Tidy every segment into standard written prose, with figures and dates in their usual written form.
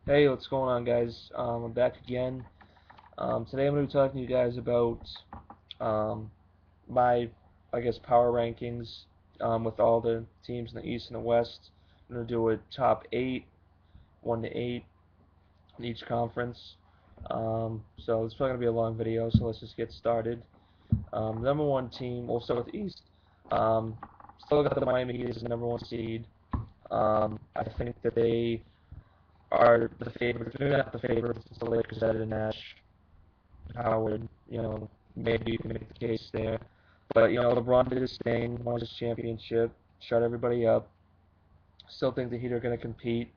Hey, what's going on, guys? I'm back again. Today I'm going to be talking to you guys about um, my, I guess, power rankings with all the teams in the East and the West. I'm going to do a top eight, 1 to 8 in each conference. So it's probably going to be a long video, so let's just get started. Number one team, we'll start with the East. Um, Still got the Miami Heat as the number one seed. I think that they are the favorites. Maybe not the favorites. It's the Lakers added Nash. Howard, maybe you can make the case there. But, LeBron did his thing, won his championship, shut everybody up. Still think the Heat are going to compete.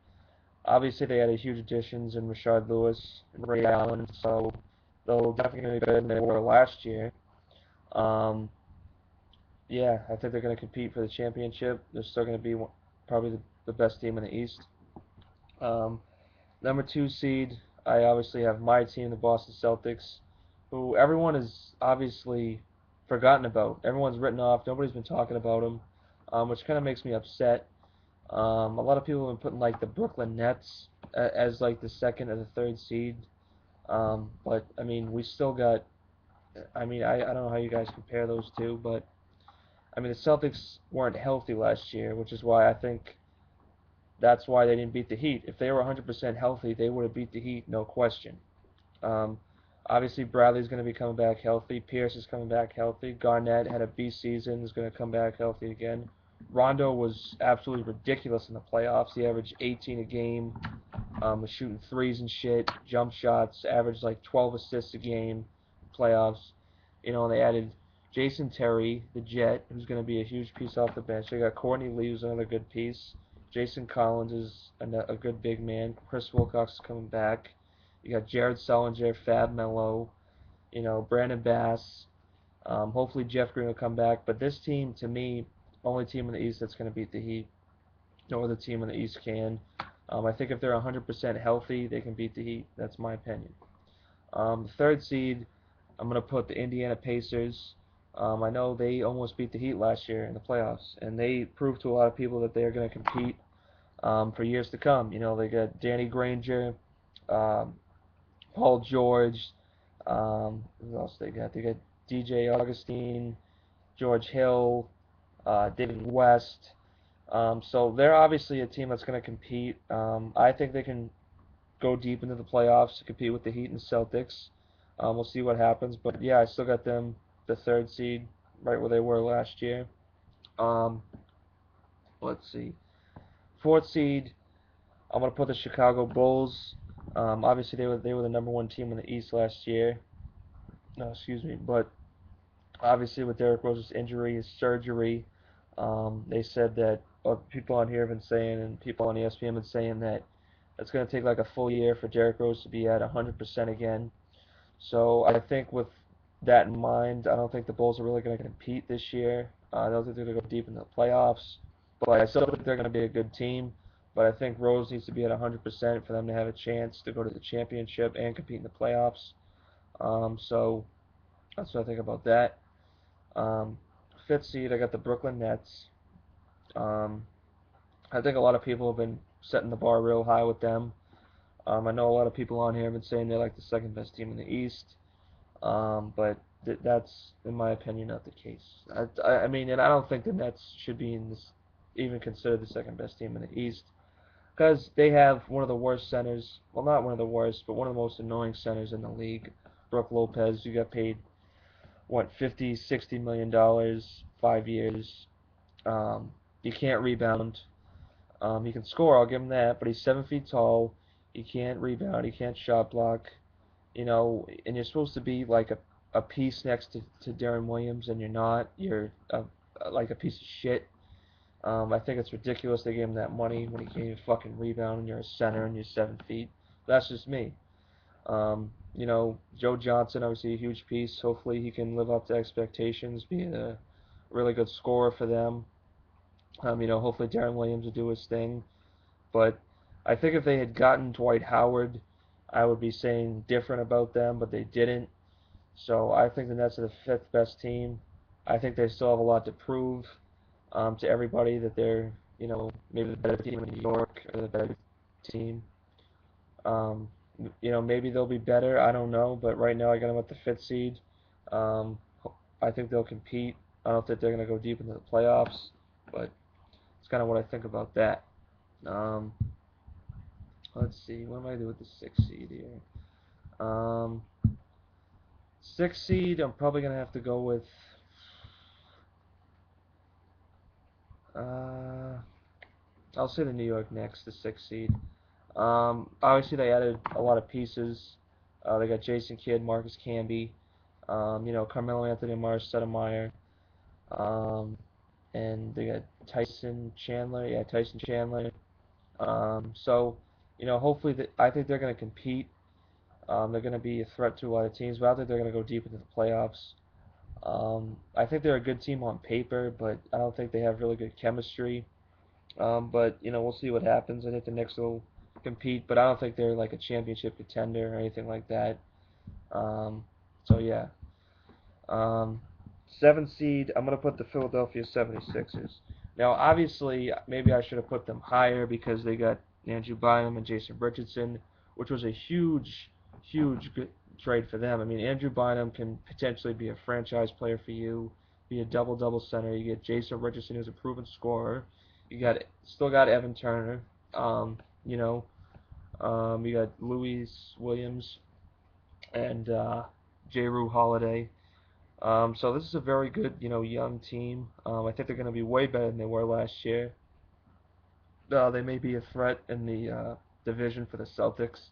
Obviously, they had a huge additions in Rashard Lewis and Ray Allen, so they'll definitely be better than they were last year. Um, yeah, I think they're going to compete for the championship. They're still going to be probably the best team in the East. Um, Number two seed, I obviously have my team, the Boston Celtics, who everyone has obviously forgotten about. Everyone's written off. Nobody's been talking about them, which kind of makes me upset. A lot of people have been putting like the Brooklyn Nets as like the second or the third seed. But I mean, we still got. I mean, I don't know how you guys compare those two, but I mean the Celtics weren't healthy last year, which is why I think that's why they didn't beat the Heat. If they were 100% healthy, they would have beat the Heat, no question. Um, Obviously, Bradley's going to be coming back healthy. Pierce is coming back healthy. Garnett had a beast season, is going to come back healthy again. Rondo was absolutely ridiculous in the playoffs. He averaged 18 a game, was shooting threes and shit, jump shots, averaged like 12 assists a game, playoffs. And they added Jason Terry, the Jet, who's going to be a huge piece off the bench. They got Courtney Lee, who's another good piece. Jason Collins is a good big man. Chris Wilcox is coming back. You got Jared Sullinger, Fab Melo, Brandon Bass. Hopefully Jeff Green will come back. But this team, to me, only team in the East that's going to beat the Heat. No other team in the East can. I think if they're 100% healthy, they can beat the Heat. That's my opinion. The third seed, I'm going to put the Indiana Pacers. I know they almost beat the Heat last year in the playoffs, and they proved to a lot of people that they are going to compete for years to come. They got Danny Granger, um, Paul George. Who else they got? They got DJ Augustine, George Hill, David West. So they're obviously a team that's going to compete. I think they can go deep into the playoffs to compete with the Heat and Celtics. We'll see what happens, but yeah, I still got them the third seed, right where they were last year. Um, let's see, fourth seed. I'm gonna put the Chicago Bulls. Obviously, they were the number one team in the East last year. No, excuse me, but obviously with Derrick Rose's injury, his surgery, they said that people on here have been saying, and people on ESPN have been saying that it's going to take like a full year for Derrick Rose to be at 100% again. So I think with that in mind, I don't think the Bulls are really going to compete this year. I don't think they're going to go deep in the playoffs, but I still think they're going to be a good team. But I think Rose needs to be at 100% for them to have a chance to go to the championship and compete in the playoffs. So that's what I think about that. Um, Fifth seed, I got the Brooklyn Nets. Um, I think a lot of people have been setting the bar real high with them. I know a lot of people on here have been saying they're like the second best team in the East, but that's, in my opinion, not the case. I mean, and I don't think the Nets should be in this, even considered the second best team in the East, because they have one of the worst centers. Well, not one of the worst, but one of the most annoying centers in the league. Brook Lopez, you got paid what 50, $60 million, 5 years. Um, he can't rebound. He can score, I'll give him that, but he's 7 feet tall. He can't rebound. He can't shot block. And you're supposed to be like a piece next to Darren Williams, and you're not. You're like a piece of shit. I think it's ridiculous they gave him that money when he can't even fucking rebound, and you're a center and you're 7 feet. That's just me. Joe Johnson, obviously a huge piece. Hopefully he can live up to expectations, be a really good scorer for them. Hopefully Darren Williams will do his thing. But I think if they had gotten Dwight Howard, I would be saying different about them, but they didn't. So I think the Nets are the fifth best team. I think they still have a lot to prove to everybody that they're, maybe the better team in New York or the better team. Um, maybe they'll be better. I don't know, but right now I got them at the fifth seed. Um, I think they'll compete. I don't think they're gonna go deep into the playoffs, but it's kind of what I think about that. Um, let's see, what am I gonna do with the sixth seed here? Um, Sixth seed, I'm probably gonna have to go with. Uh, I'll say the New York Knicks, the sixth seed. Obviously they added a lot of pieces. They got Jason Kidd, Marcus Camby, Carmelo Anthony, Mars Stoudemire, um, and they got Tyson Chandler. Yeah, Tyson Chandler. So, hopefully, I think they're going to compete. They're going to be a threat to a lot of teams, but I think they're going to go deep into the playoffs. I think they're a good team on paper, but I don't think they have really good chemistry. But we'll see what happens. I think the Knicks will compete, but I don't think they're like a championship contender or anything like that. So yeah. Um, Seventh seed, I'm gonna put the Philadelphia 76ers. Now, obviously, maybe I should have put them higher because they got Andrew Bynum and Jason Richardson, which was a huge, huge good trade for them. I mean, Andrew Bynum can potentially be a franchise player for you, be a double-double center. You get Jason Richardson, who's a proven scorer. You still got Evan Turner. Um, you know, you got Louis Williams and J. Holiday. So this is a very good, young team. I think they're going to be way better than they were last year. They may be a threat in the division for the Celtics,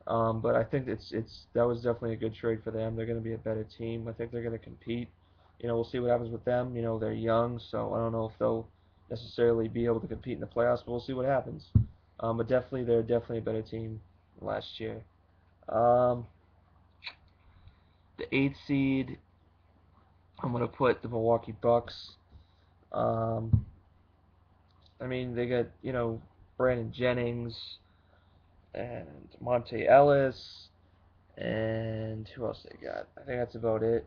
but I think that was definitely a good trade for them. They're going to be a better team. I think they're going to compete. We'll see what happens with them. They're young, so I don't know if they'll necessarily be able to compete in the playoffs, but we'll see what happens. But they're definitely a better team than last year. Um, the eighth seed, I'm going to put the Milwaukee Bucks. Um, I mean, they got, Brandon Jennings and Monte Ellis, and who else they got? I think that's about it.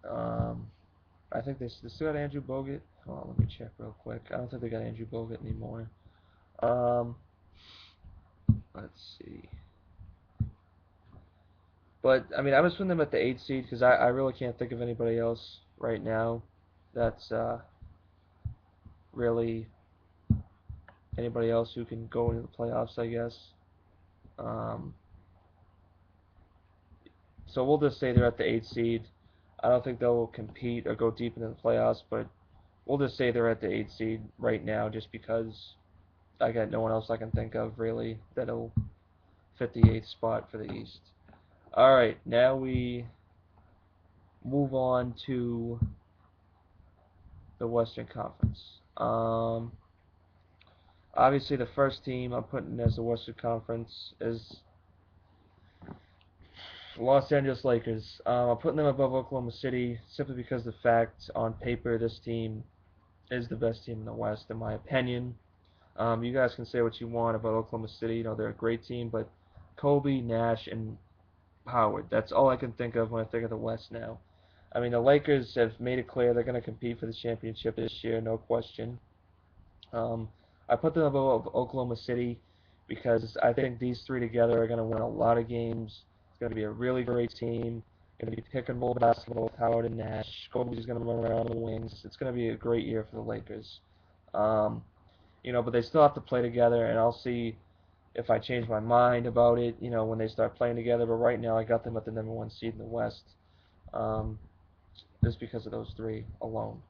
Um, I think they still got Andrew Bogut. Hold on, let me check real quick. I don't think they got Andrew Bogut anymore. Um, let's see. But, I mean, I'm just putting them at the 8th seed because I really can't think of anybody else right now that's really anybody else who can go into the playoffs, I guess. Um, So we'll just say they're at the 8th seed. I don't think they'll compete or go deep into the playoffs, but we'll just say they're at the 8th seed right now just because I got no one else I can think of really that'll fit the 8th spot for the East. Alright, now we move on to the Western Conference. Obviously, the first team I'm putting as the Western Conference is Los Angeles Lakers. I'm putting them above Oklahoma City simply because the fact on paper this team is the best team in the West, in my opinion. You guys can say what you want about Oklahoma City. They're a great team, but Kobe, Nash, and Howard. That's all I can think of when I think of the West now. I mean, the Lakers have made it clear they're going to compete for the championship this year, no question. Um, I put them above Oklahoma City because I think these three together are going to win a lot of games. It's going to be a really great team. Going to be pick and roll basketball with Howard and Nash. Kobe's going to run around the wings. It's going to be a great year for the Lakers. Um, but they still have to play together, and I'll see if I change my mind about it, when they start playing together. But right now, I got them at the number one seed in the West, um, just because of those three alone.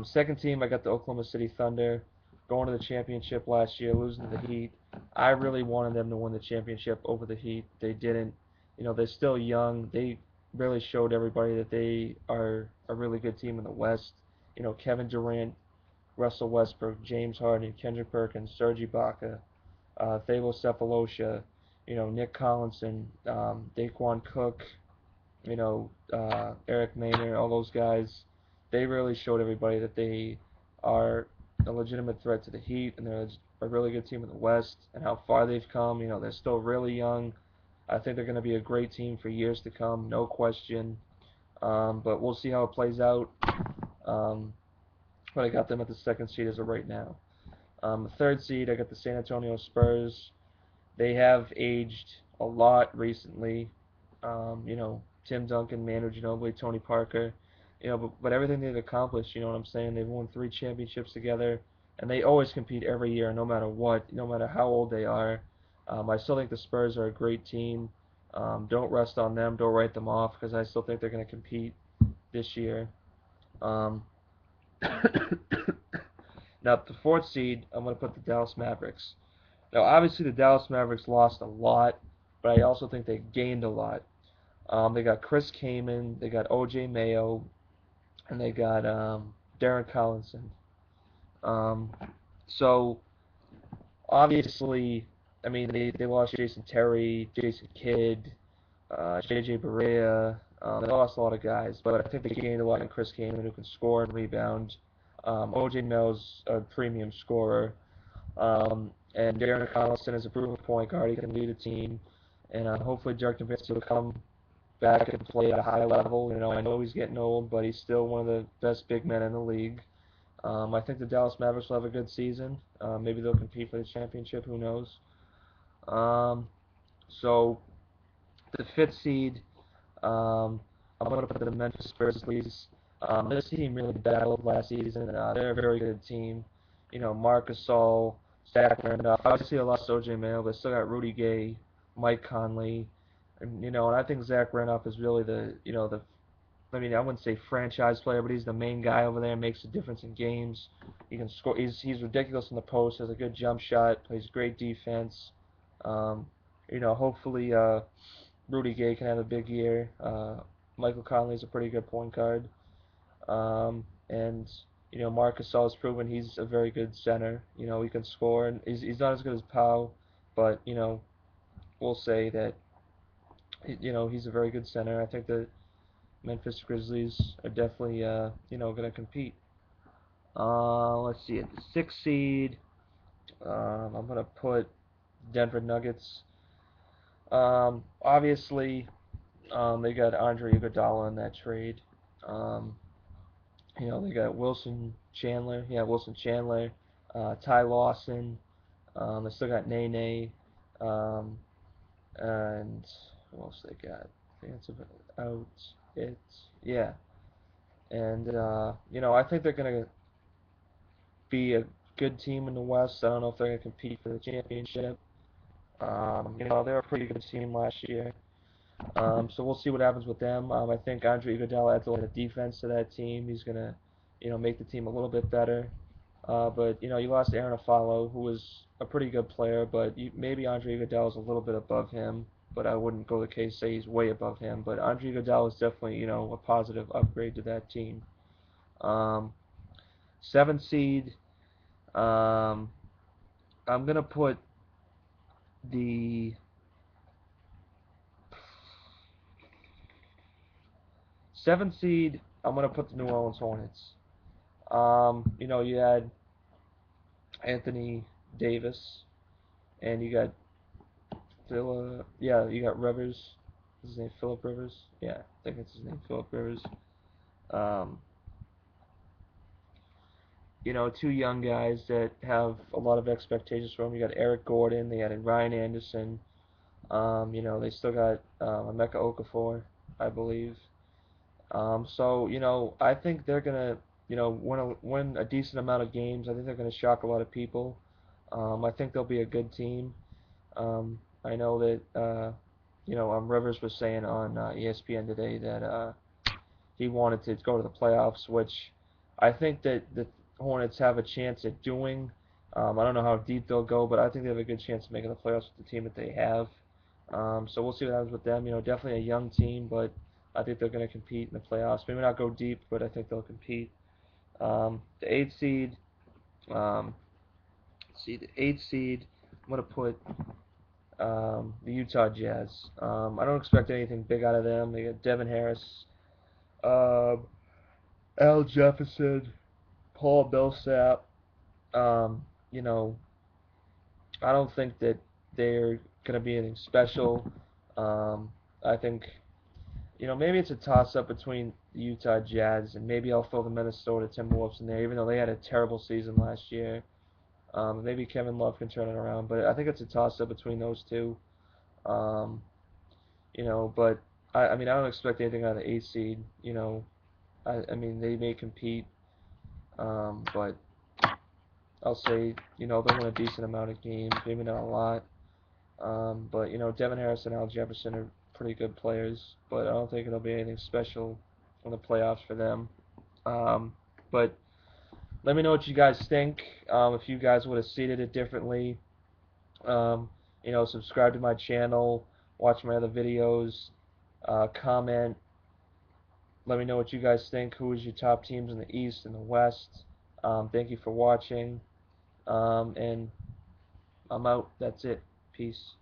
Second team, I got the Oklahoma City Thunder going to the championship last year, losing to the Heat. I really wanted them to win the championship over the Heat. They didn't. They're still young. They really showed everybody that they are a really good team in the West. Kevin Durant, Russell Westbrook, James Harden, Kendrick Perkins, Serge Ibaka, Thabo Sefolosha, Nick Collinson, Daquan Cook, Eric Maynard, all those guys. They really showed everybody that they are a legitimate threat to the Heat, and they're a really good team in the West, and how far they've come. They're still really young. I think they're going to be a great team for years to come, no question. But we'll see how it plays out. Um, but I got them at the second seed as of right now. The third seed, I got the San Antonio Spurs. They have aged a lot recently. Tim Duncan, Manu Ginobili, Tony Parker. But everything they've accomplished, you know what I'm saying? They've won 3 championships together, and they always compete every year, no matter what, no matter how old they are. I still think the Spurs are a great team. Don't rest on them. Don't write them off because I still think they're going to compete this year. Um, Now, the fourth seed, I'm going to put the Dallas Mavericks. Now, obviously, the Dallas Mavericks lost a lot, but I also think they gained a lot. They got Chris Kaman, they got O.J. Mayo, and they got Darren Collinson. Um, so, obviously, I mean, they lost Jason Terry, Jason Kidd, J.J. Barea. They lost a lot of guys, but I think they gained a lot in Chris Kaman, who can score and rebound. O.J. Mayo's a premium scorer. And Darren Collison is a proven point guard. He can lead a team. And hopefully Dirk Nowitzki will come back and play at a high level. I know he's getting old, but he's still one of the best big men in the league. I think the Dallas Mavericks will have a good season. Maybe they'll compete for the championship. Who knows? Um, so the fifth seed, I'm going to put the Memphis Grizzlies. This team really battled last season. They're a very good team. Marc Gasol, Zach Randolph. Obviously, I lost O.J. Mayo, but still got Rudy Gay, Mike Conley, and I think Zach Randolph is really I mean, I wouldn't say franchise player, but he's the main guy over there. Makes a difference in games. He can score. He's ridiculous in the post. Has a good jump shot. Plays great defense. Um, hopefully Rudy Gay can have a big year. Michael Conley is a pretty good point guard. And Marc Gasol has proven he's a very good center. He can score, and he's not as good as Powell, but we'll say that he's a very good center. I think the Memphis Grizzlies are definitely going to compete. Let's see, at the sixth seed, I'm going to put Denver Nuggets. Obviously, they got Andre Iguodala in that trade. Um, they got Wilson Chandler. Yeah, Wilson Chandler. Ty Lawson. They still got Nene. Um, and who else they got? I think that's about it. Yeah. And, I think they're going to be a good team in the West. I don't know if they're going to compete for the championship. They're a pretty good team last year. So we'll see what happens with them. I think Andre Iguodala adds a lot of defense to that team. He's going to, make the team a little bit better. But you lost Aaron Aflalo, who was a pretty good player, but maybe Andre Iguodala is a little bit above him. But I wouldn't go the case say he's way above him. But Andre Iguodala is definitely a positive upgrade to that team. Um, Seventh seed, um, I'm gonna put the seventh seed. I'm gonna put the New Orleans Hornets. You had Anthony Davis, and you got you got Rivers. Is his name Philip Rivers? Yeah, I think it's his name, Philip Rivers. Um, two young guys that have a lot of expectations for them. You got Eric Gordon, they had Ryan Anderson. They still got Emeka Okafor, I believe. I think they're gonna, win a decent amount of games. I think they're gonna shock a lot of people. I think they'll be a good team. I know that Rivers was saying on ESPN today that he wanted to go to the playoffs, which I think that the Hornets have a chance at doing. I don't know how deep they'll go, but I think they have a good chance of making the playoffs with the team that they have. So we'll see what happens with them. Definitely a young team, but I think they're going to compete in the playoffs. Maybe not go deep, but I think they'll compete. The eighth seed, um, the eighth seed, I'm going to put the Utah Jazz. I don't expect anything big out of them. They got Devin Harris, um, Al Jefferson, Paul Millsap. Um, you know, I don't think that they're going to be anything special. I think, maybe it's a toss-up between the Utah Jazz and maybe I'll throw the Minnesota Timberwolves in there, even though they had a terrible season last year. Maybe Kevin Love can turn it around, but I think it's a toss-up between those two. Um, but I mean, I don't expect anything out of the 8 seed. I mean, they may compete, but I'll say, they'll win a decent amount of games, maybe not a lot. But Devin Harris and Al Jefferson are pretty good players, but I don't think it'll be anything special in the playoffs for them. But let me know what you guys think. If you guys would have seeded it differently. Um, subscribe to my channel, watch my other videos, comment. Let me know what you guys think. Who is your top teams in the East and the West? Thank you for watching. And I'm out. That's it. Peace.